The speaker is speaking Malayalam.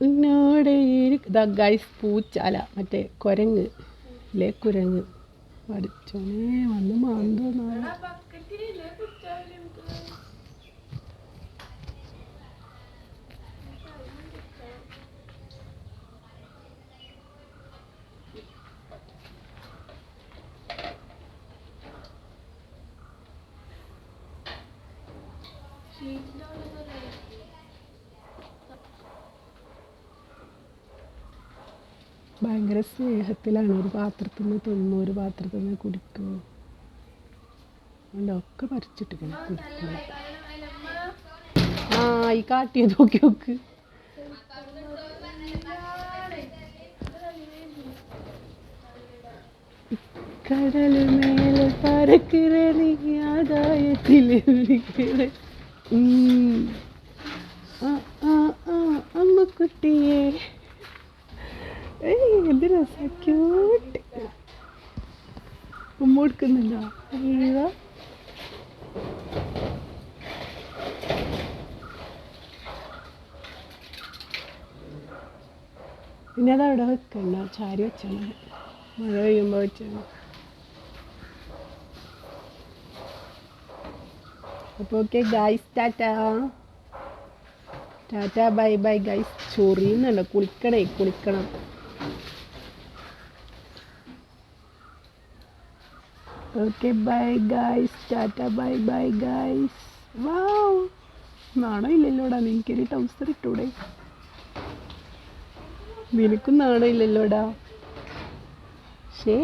എന്നോട് ഇതാ ഗൈസ് പൂച്ച അല്ല മറ്റേ കുരങ്ങ് ഇല്ലേ കുരങ്ങ് പഠിച്ചോനെ വന്ന് മാന്തോ നാളെ ഭയങ്കര സ്നേഹത്തിലാണ്. ഒരു പാത്രത്തിൽ നിന്ന് തിന്നു, ഒരു പാത്രത്തിൽ നിന്ന് കുടിക്കും. ഒക്കെ പറിച്ചിട്ട് കുടിക്കും. ആ ഈ കാട്ടിയത് നോക്കി നോക്ക്. കടൽ മേലെ പറക്കിற നീ ആദായത്തിൽ അമ്മക്കുട്ടിയെ എന്ത് രസ ക്യൂട്ട്. ഉമ്മ കൊടുക്കുന്നുണ്ടോ? അയ്യോ പിന്നെ അതവിടെ വെക്കണ്ട, ചാരി വെച്ചാൽ മഴ പെയ്യുമ്പോൾ വെച്ചാൽ. അപ്പോൾ okay guys, tata tata bye bye guys. ചൊറിയുന്നുണ്ടോ? കുളിക്കണം. Okay bye guys, tata bye bye guys. Wow, നാണോ ഇല്ലല്ലോടാ നിനക്കൊരു ടൗസർ ഇട്ടൂടെ? നിനക്കും നാണോ ഇല്ലല്ലോടാ? ശേ